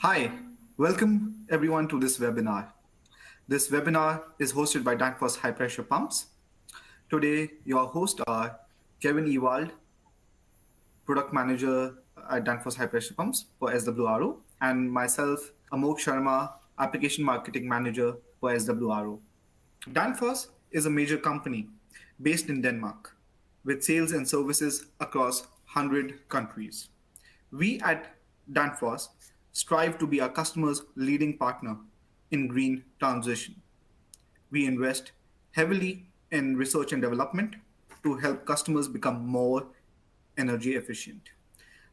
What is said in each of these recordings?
Hi, welcome everyone to this webinar. This webinar is hosted by Danfoss High Pressure Pumps. Today, your hosts are Kevin Evald, Product Manager at Danfoss High Pressure Pumps for SWRO, and myself, Amogh Sharma, Application Marketing Manager for SWRO. Danfoss is a major company based in Denmark with sales and services across 100 countries. We at Danfoss strive to be our customers' leading partner in green transition. We invest heavily in research and development to help customers become more energy efficient.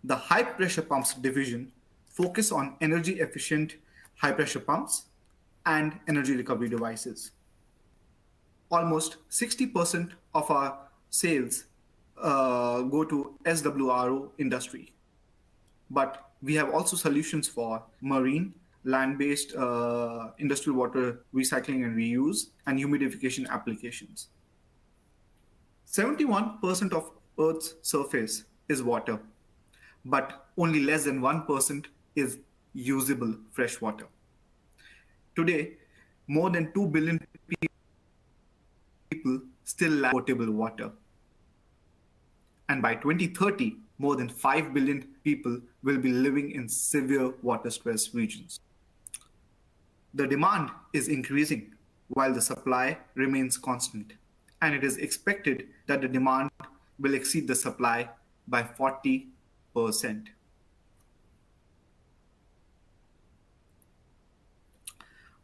The high pressure pumps division focus on energy efficient high pressure pumps and energy recovery devices. Almost 60% of our sales go to SWRO industry, but we have also solutions for marine, land-based industrial water recycling and reuse, and humidification applications. 71% of Earth's surface is water, but only less than 1% is usable fresh water. Today, more than 2 billion people still lack potable water. And by 2030, more than 5 billion people will be living in severe water stress regions. The demand is increasing while the supply remains constant, and it is expected that the demand will exceed the supply by 40%.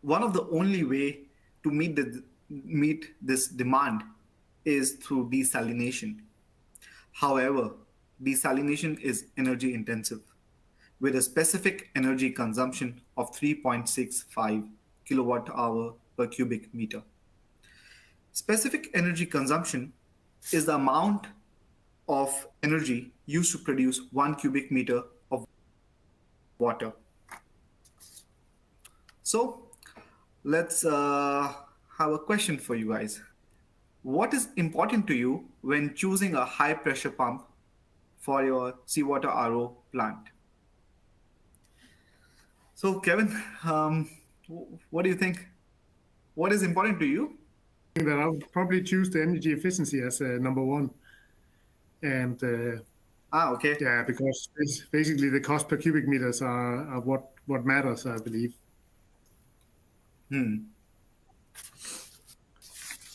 One of the only way to meet this demand is through desalination. However, desalination is energy intensive with a specific energy consumption of 3.65 kilowatt hour per cubic meter. Specific energy consumption is the amount of energy used to produce 1 cubic meter of water. So let's have a question for you guys. What is important to you when choosing a high pressure pump for your seawater RO plant? So Kevin, what do you think? What is important to you? I think that I would probably choose the energy efficiency as number one. And Okay. yeah, because basically the cost per cubic meters are what matters, I believe.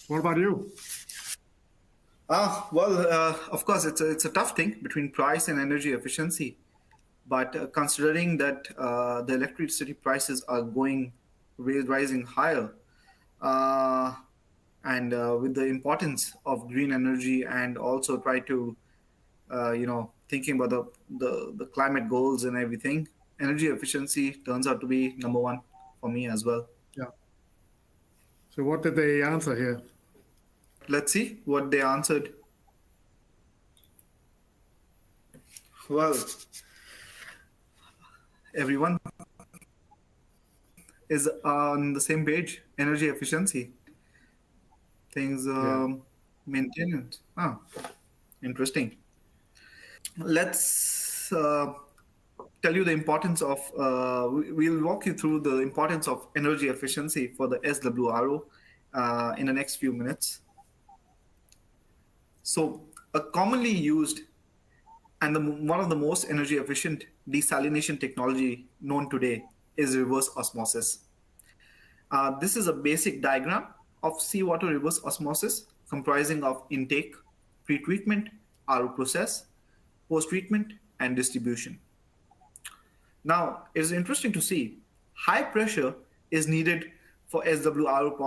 What about you? Of course, it's a tough thing between price and energy efficiency. But considering that the electricity prices are rising higher, and with the importance of green energy, and also try to, thinking about the climate goals and everything, energy efficiency turns out to be number one for me as well. Yeah. So what did they answer here? Let's see what they answered. Well, everyone is on the same page. Energy efficiency. Things maintenance. Interesting. Let's tell you the importance of. We'll walk you through the importance of energy efficiency for the SWRO in the next few minutes. So, a commonly used and one of the most energy efficient desalination technology known today is reverse osmosis. This is a basic diagram of seawater reverse osmosis comprising of intake, pre-treatment, RO process, post-treatment, and distribution. Now, it is interesting to see high pressure is needed for SWRO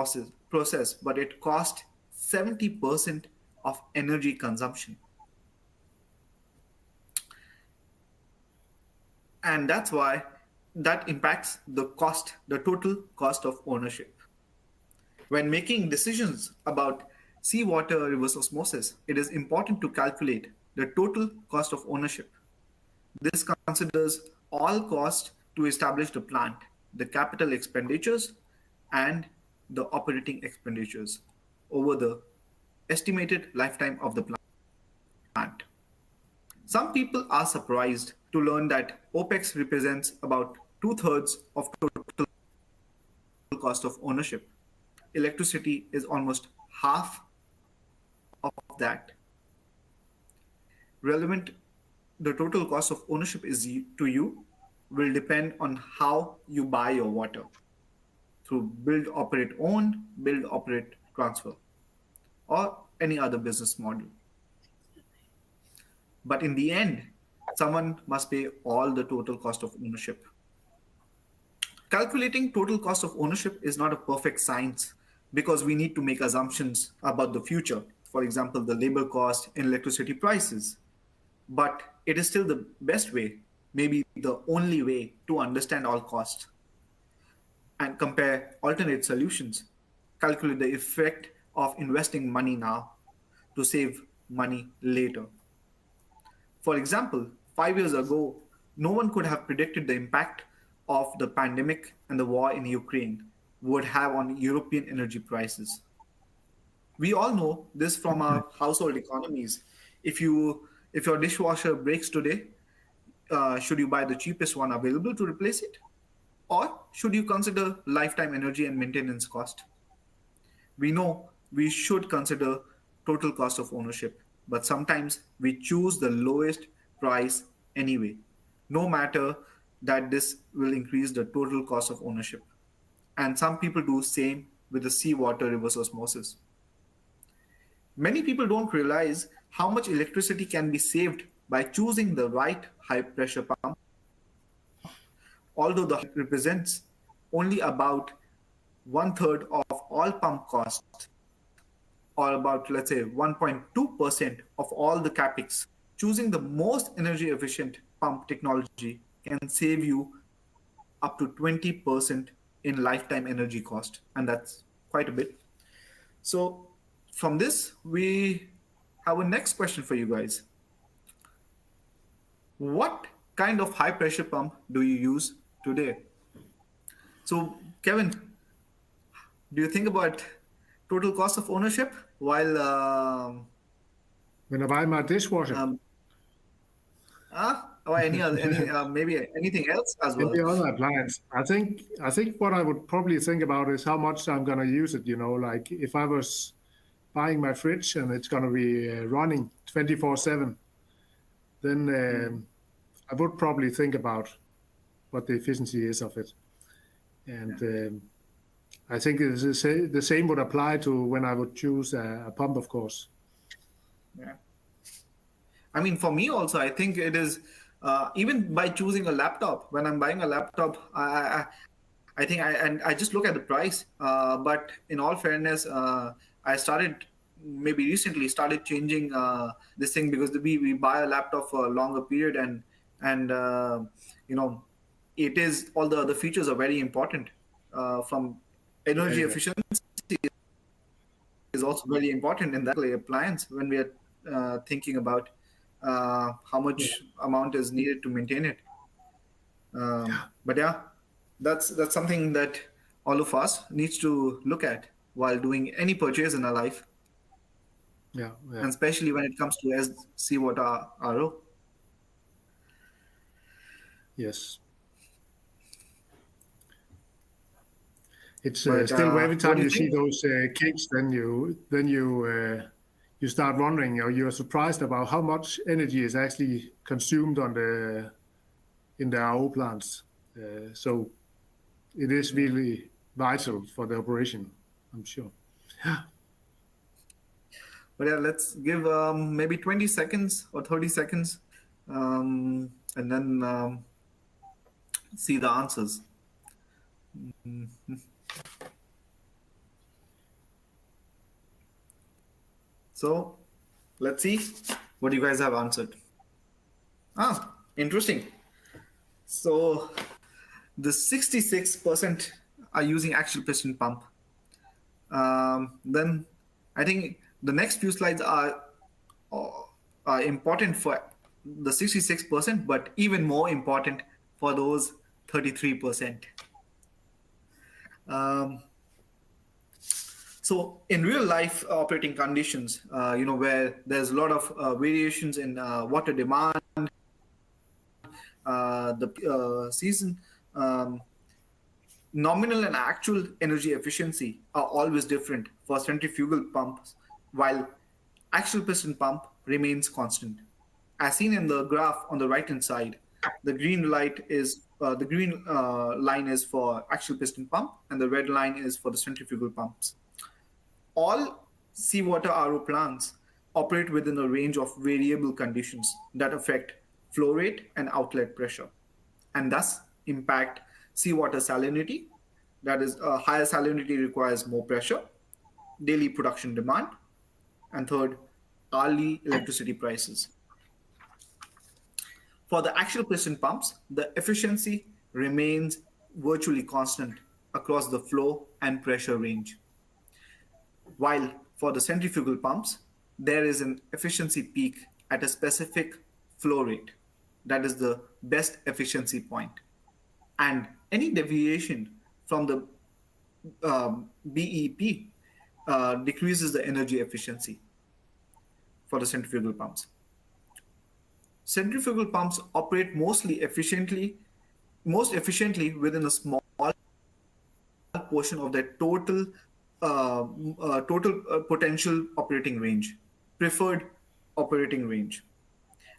process, but it costs 70% of energy consumption. And that's why that impacts the total cost of ownership. When making decisions about seawater reverse osmosis, it is important to calculate the total cost of ownership. This considers all costs to establish the plant, the capital expenditures, and the operating expenditures over the estimated lifetime of the plant. Some people are surprised to learn that OPEX represents about two-thirds of total cost of ownership. Electricity is almost half of that. Relevant, the total cost of ownership is to you will depend on how you buy your water through build, operate, own, build, operate, transfer, or any other business model. But in the end, someone must pay all the total cost of ownership. Calculating total cost of ownership is not a perfect science because we need to make assumptions about the future. For example, the labor cost and electricity prices. But it is still the best way, maybe the only way to understand all costs and compare alternate solutions. Calculate the effect of investing money now to save money later. For example, 5 years ago, no one could have predicted the impact of the pandemic and the war in Ukraine would have on European energy prices. We all know this from our household economies. If your dishwasher breaks today, should you buy the cheapest one available to replace it? Or should you consider lifetime energy and maintenance cost? We know we should consider total cost of ownership, but sometimes we choose the lowest price anyway, no matter that this will increase the total cost of ownership. And some people do same with the seawater reverse osmosis. Many people don't realize how much electricity can be saved by choosing the right high pressure pump, although the represents only about one third of all pump costs, or about, let's say, 1.2% of all the capex. Choosing the most energy efficient pump technology can save you up to 20% in lifetime energy cost, and that's quite a bit. So, from this, we have a next question for you guys. What kind of high pressure pump do you use today? So, Kevin, do you think about total cost of ownership while When I buy my dishwasher, or any maybe anything else as well? any other appliance, I think what I would probably think about is how much I'm gonna use it. Like if I was buying my fridge and it's gonna be running 24/7, then I would probably think about what the efficiency is of it. And I think the same would apply to when I would choose a pump, of course. Yeah. I mean, for me also, I think it is even by choosing a laptop. When I'm buying a laptop, I think I just look at the price. But in all fairness, I started maybe recently started changing this thing because we buy a laptop for a longer period, and you know, it is all the other features are very important. From Yeah, energy yeah, efficiency is also very important in that appliance when we are thinking about how yeah, much amount is needed to maintain it. But yeah, that's something that all of us needs to look at while doing any purchase in our life, yeah, yeah. and especially when it comes to SWRO. Yes. It's But still every what time do you you see think? those cakes, then you start wondering, or you're surprised about how much energy is actually consumed in the RO plants. So it is really vital for the operation, I'm sure. But yeah, let's give maybe 20 seconds or 30 seconds, and then see the answers. So let's see what you guys have answered. Interesting. So the 66% are using axial piston pump. Then I think the next few slides uh, are important for the 66%, but even more important for those 33%. Um, so in real life operating conditions, where there's a lot of variations in water demand, the season, Um, Nominal and actual energy efficiency are always different for centrifugal pumps, while axial piston pump remains constant. As seen in the graph on the right hand side, the green line is for axial piston pump, and the red line is for the centrifugal pumps. All seawater RO plants operate within a range of variable conditions that affect flow rate and outlet pressure, and thus impact seawater salinity. That is, higher salinity requires more pressure, daily production demand, and third, hourly electricity prices. For the axial piston pumps, the efficiency remains virtually constant across the flow and pressure range. While for the centrifugal pumps, there is an efficiency peak at a specific flow rate. That is the best efficiency point. And any deviation from the BEP decreases the energy efficiency for the centrifugal pumps. Centrifugal pumps operate most efficiently within a small portion of their total potential operating range, preferred operating range,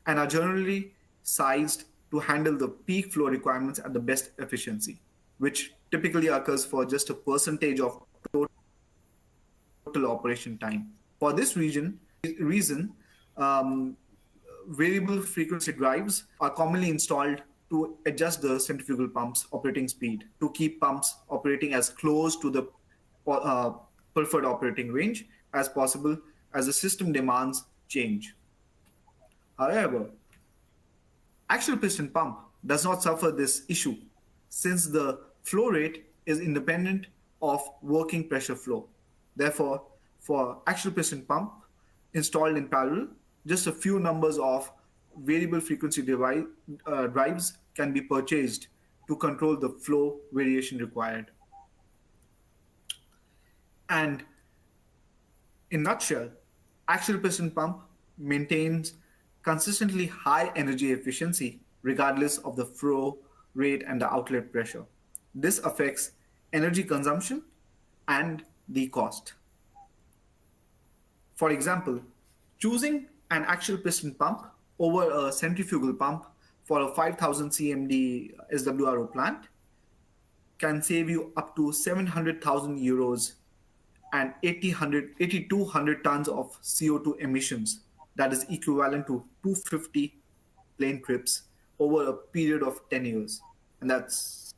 and are generally sized to handle the peak flow requirements at the best efficiency, which typically occurs for just a percentage of total operation time. For this reason, um, variable frequency drives are commonly installed to adjust the centrifugal pump's operating speed to keep pumps operating as close to the uh, preferred operating range as possible as the system demands change. However, axial piston pump does not suffer this issue since the flow rate is independent of working pressure flow. Therefore, for axial piston pump installed in parallel, just a few numbers of variable frequency drives can be purchased to control the flow variation required. And in a nutshell, axial piston pump maintains consistently high energy efficiency regardless of the flow rate and the outlet pressure. This affects energy consumption and the cost. For example, choosing an axial piston pump over a centrifugal pump for a 5000 CMD SWRO plant can save you up to 700,000 euros and 8,200 tons of CO2 emissions. That is equivalent to 250 plane trips over a period of 10 years. And that's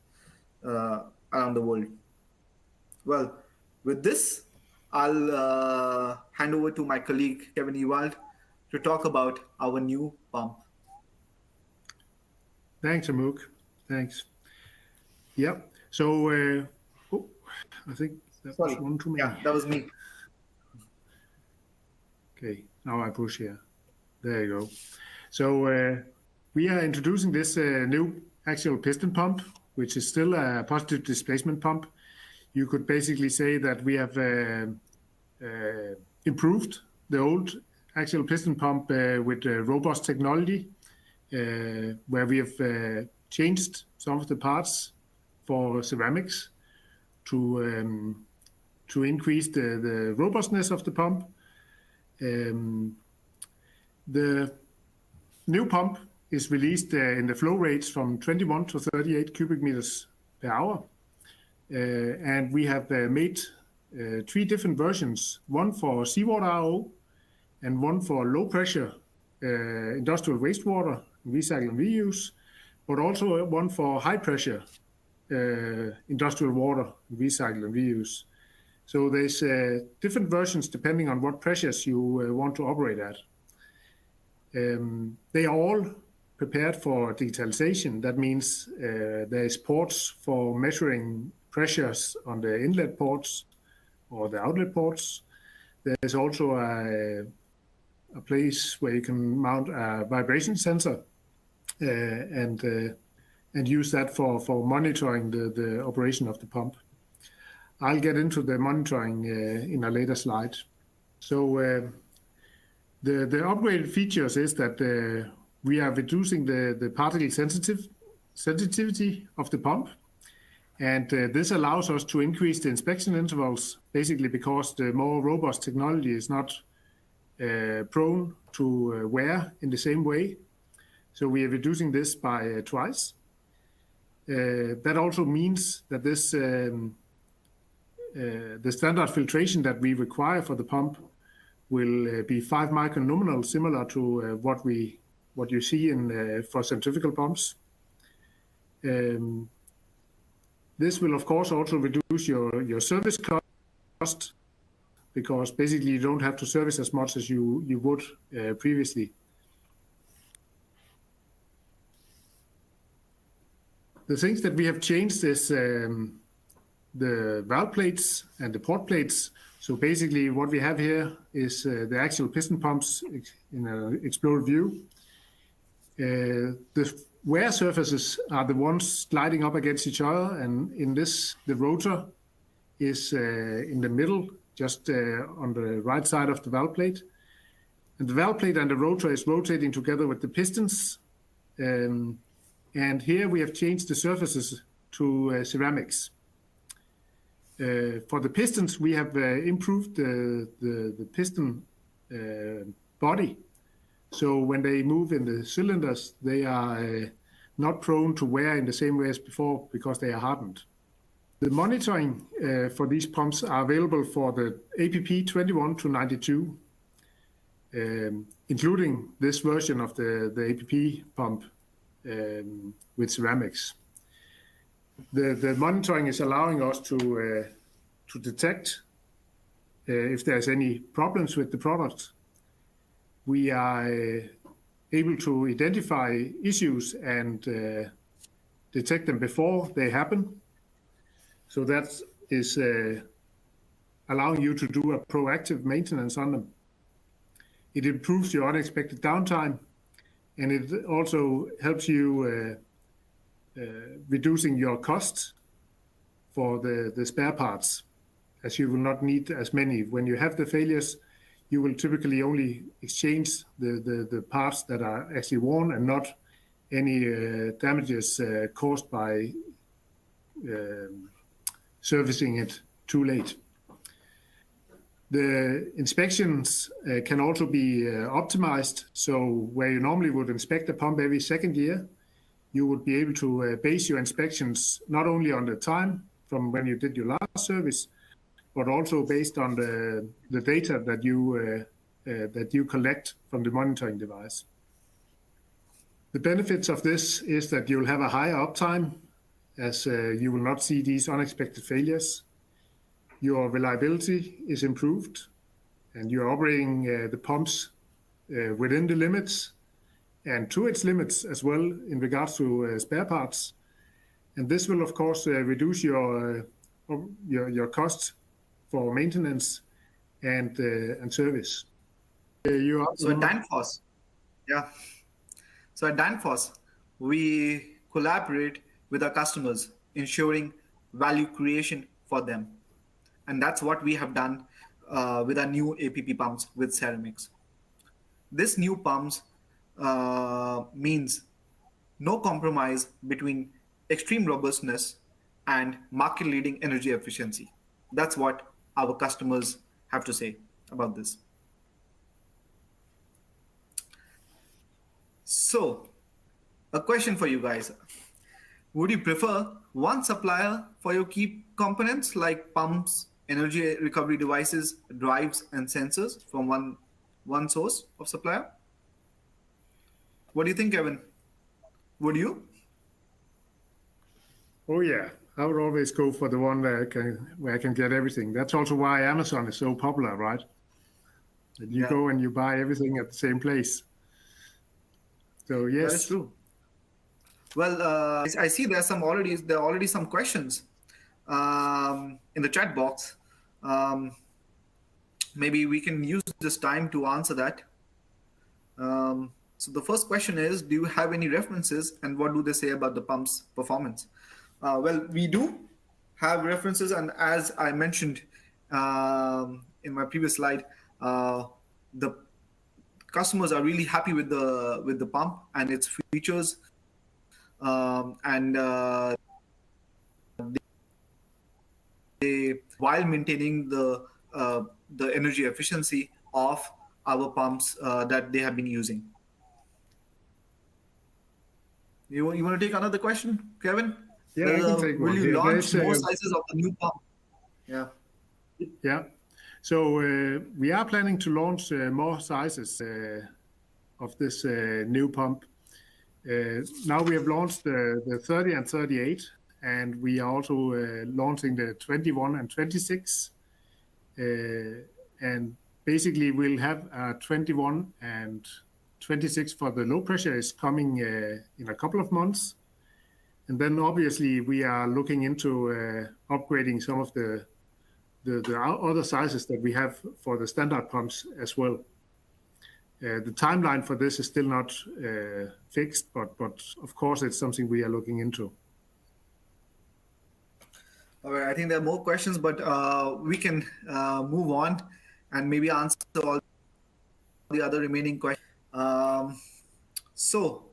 around the world. Well, with this, I'll hand over to my colleague, Kevin Ewald, to talk about our new pump. Thanks, Amogh. Thanks. Yep. So, I think that was one too many. Yeah, that was me. Okay, now I push here. There you go. So we are introducing this new axial piston pump, which is still a positive displacement pump. You could basically say that we have improved the old axial piston pump with robust technology, where we have changed some of the parts for ceramics to increase the robustness of the pump. The new pump is released in the flow rates from 21 to 38 cubic meters per hour. And we have made 3 different versions, one for seawater RO and one for low pressure industrial wastewater, recycle and reuse, but also one for high pressure industrial water, recycle and reuse. So there's different versions depending on what pressures you want to operate at. They are all prepared for digitalization. That means there's ports for measuring pressures on the inlet ports or the outlet ports. There's also a place where you can mount a vibration sensor and use that for monitoring the operation of the pump. I'll get into the monitoring in a later slide. So the upgraded features is that we are reducing the particle sensitive sensitivity of the pump. And this allows us to increase the inspection intervals, basically because the more robust technology is not prone to wear in the same way. So we are reducing this by twice. That also means that this the standard filtration that we require for the pump will be 5 micron nominal, similar to what you see in for centrifugal pumps. This will, of course, also reduce your service cost, because basically you don't have to service as much as you would previously. The things that we have changed is the valve plates and the port plates. So basically what we have here is the Axial piston pumps in an exploded view. The wear surfaces are the ones sliding up against each other, and in this, the rotor is in the middle, just on the right side of the valve plate. And the valve plate and the rotor is rotating together with the pistons. And here we have changed the surfaces to ceramics. For the pistons, we have improved the piston body. So when they move in the cylinders, they are not prone to wear in the same way as before because they are hardened. The monitoring for these pumps are available for the APP 21 to 92, including this version of the APP pump with ceramics. The monitoring is allowing us to detect if there's any problems with the product. We are able to identify issues and detect them before they happen. So that is allowing you to do a proactive maintenance on them. It improves your unexpected downtime, and it also helps you reducing your costs for the spare parts, as you will not need as many. When you have the failures, you will typically only exchange the parts that are actually worn and not any damages caused by servicing it too late. The inspections can also be optimized. So where you normally would inspect a pump every second year, you would be able to base your inspections not only on the time from when you did your last service, but also based on the data that you collect from the monitoring device. The benefits of this is that you'll have a higher uptime, as you will not see these unexpected failures. Your reliability is improved, and you're operating the pumps within the limits and to its limits as well in regards to spare parts. And this will, of course, reduce your costs for maintenance and service. So at Danfoss, yeah. So at Danfoss, we collaborate with our customers, ensuring value creation for them. And that's what we have done with our new APP pumps with ceramics. This new pumps means no compromise between extreme robustness and market-leading energy efficiency. That's what our customers have to say about this. So, a question for you guys. Would you prefer one supplier for your key components like pumps, energy recovery devices, drives, and sensors from one source of supplier? What do you think, Kevin? Would you? Oh yeah, I would always go for the one where I can get everything. That's also why Amazon is so popular, right? That you go and you buy everything at the same place. So yes, that is true. Well, I see there are already some questions in the chat box. Maybe we can use this time to answer that. So the first question is, do you have any references, and what do they say about the pump's performance? Well, we do have references, and as I mentioned in my previous slide, the customers are really happy with the pump and its features. and they while maintaining the energy efficiency of our pumps that they have been using. You want to take another question, Kevin? Yeah, I can take Will one you here. launch more sizes of the new pump? Yeah. Yeah. So we are planning to launch more sizes of this new pump. Now we have launched the 30 and 38, and we are also launching the 21 and 26. And basically, we'll have 21 and 26 for the low pressure is coming in a couple of months. And then obviously we are looking into upgrading some of the other sizes that we have for the standard pumps as well. The timeline for this is still not fixed, but of course it's something we are looking into. All right. I think there are more questions, but we can move on and maybe answer all the other remaining questions. So,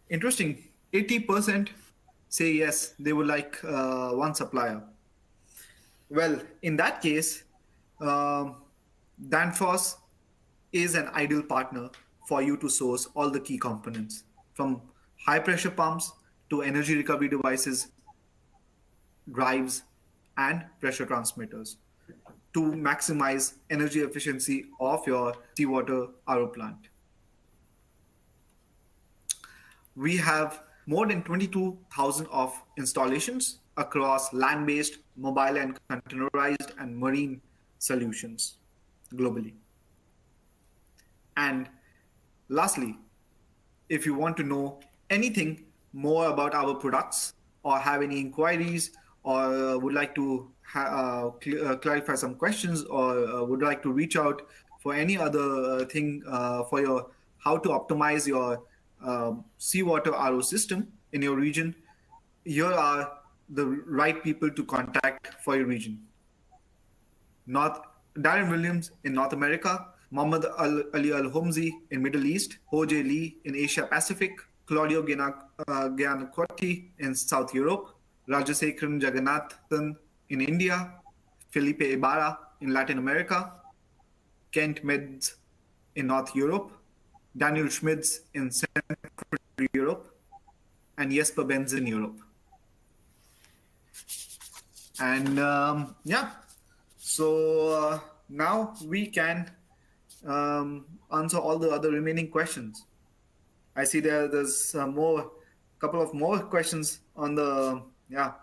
interesting. 80% say yes, they would like one supplier. Well, in that case, Danfoss is an ideal partner for you to source all the key components from high pressure pumps to energy recovery devices, drives, and pressure transmitters to maximize energy efficiency of your seawater RO plant. We have more than 22,000 of installations across land-based, mobile and containerized and marine solutions globally. And lastly, if you want to know anything more about our products or have any inquiries or would like to clarify some questions or would like to reach out for any other thing for your how to optimize your seawater RO system in your region, here are the right people to contact for your region. North Darren Williams in North America, Mohammed Ali Al Homzi in Middle East, Jose Lee in Asia Pacific, Claudio Giannacotti in South Europe, Rajasekharan Jagannathan in India, Felipe Ibarra in Latin America, Kent Meds in North Europe, Daniel Schmitz in Central Europe, and Jesper Benz in Europe. And yeah, so now we can answer all the other remaining questions. I see there's couple of more questions on the, yeah.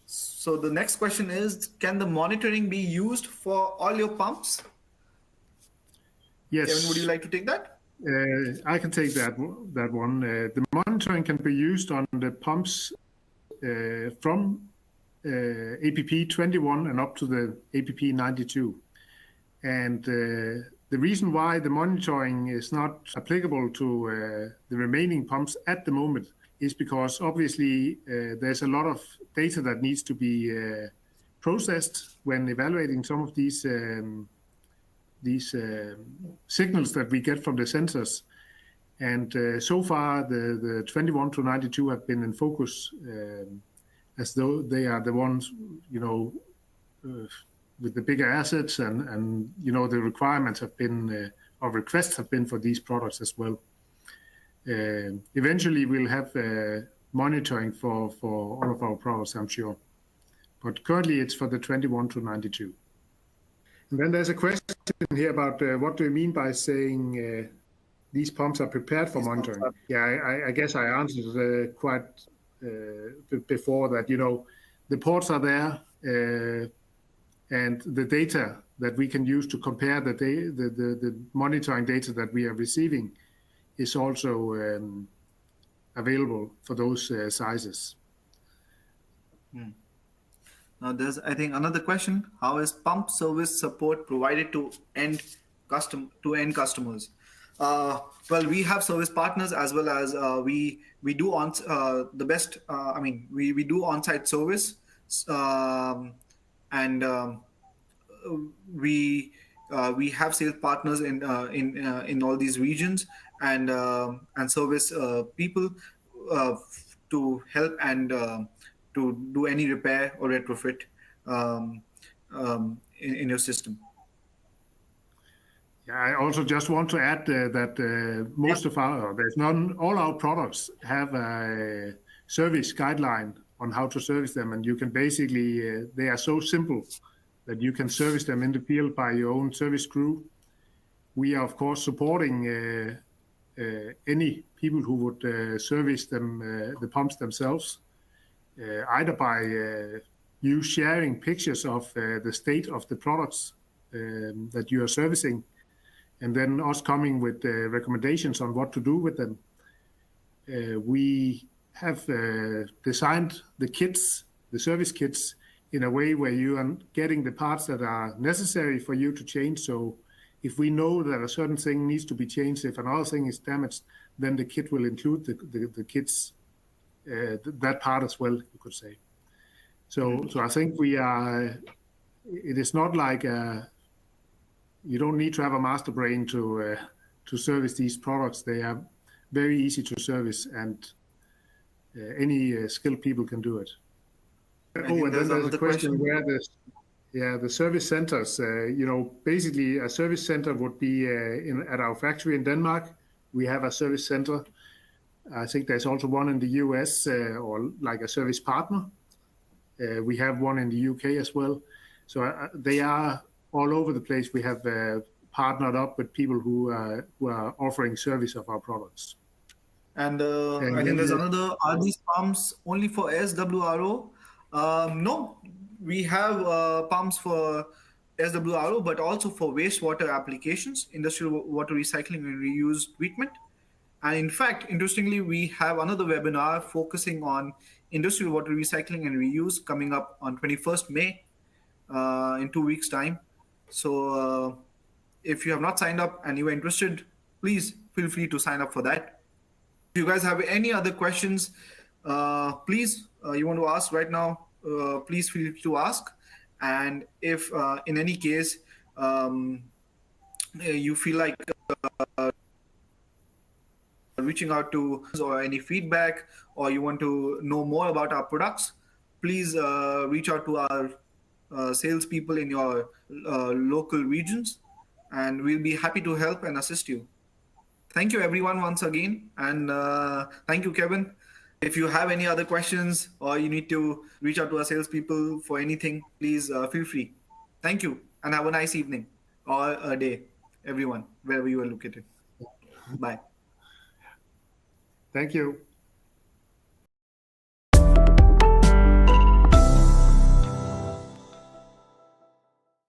So the next question is, can the monitoring be used for all your pumps? Yes. Kevin, would you like to take that? I can take that one. The monitoring can be used on the pumps from APP 21 and up to the APP 92. And the reason why the monitoring is not applicable to the remaining pumps at the moment is because obviously there's a lot of data that needs to be processed when evaluating some of these signals that we get from the sensors. And so far, the 21 to 92 have been in focus as though they are the ones, with the bigger assets and the requirements have been, or requests have been for these products as well. Eventually, we'll have monitoring for all of our products, I'm sure. But currently, it's for the 21 to 92. And then there's a question here about what do you mean by saying these pumps are prepared for monitoring? Yeah, I guess I answered quite before that, the ports are there and the data that we can use to compare the monitoring data that we are receiving is also available for those sizes. Now there's, I think, another question. How is pump service support provided to end customers? Well, we have service partners as well as we do on the best. We do on-site service, and we We have sales partners in all these regions, and service people to help and to do any repair or retrofit um, in your system. Yeah, I also just want to add that most of all our products have a service guideline on how to service them, and you can basically they are so simple that you can service them in the field by your own service crew. We are of course supporting any people who would service them the pumps themselves, either by you sharing pictures of the state of the products that you are servicing, and then us coming with recommendations on what to do with them. We have designed the kits, the service kits, in a way where you are getting the parts that are necessary for you to change. So if we know that a certain thing needs to be changed, if another thing is damaged, then the kit will include the kits, that part as well, you could say. So I think it is not like you don't need to have a master brain to service these products. They are very easy to service, and any skilled people can do it. Oh, and then there's a question where the service centers. Basically a service center would be at our factory in Denmark. We have a service center. I think there's also one in the US, or like a service partner. We have one in the UK as well. So they are all over the place. We have partnered up with people who are offering service of our products. And I think there's another, are these pumps only for SWRO? No, we have pumps for SWRO, but also for wastewater applications, industrial water recycling and reuse treatment. And in fact, interestingly, we have another webinar focusing on industrial water recycling and reuse coming up on 21st May in 2 weeks' time. So if you have not signed up and you are interested, please feel free to sign up for that. If you guys have any other questions, please, you want to ask right now, please feel free to ask. And if in any case you feel like reaching out to us or any feedback, or you want to know more about our products, please reach out to our salespeople in your local regions, and we'll be happy to help and assist you. Thank you, everyone, once again. And thank you, Kevin. If you have any other questions or you need to reach out to our salespeople for anything, please feel free. Thank you, and have a nice evening or a day, everyone, wherever you are located. Bye. Thank you.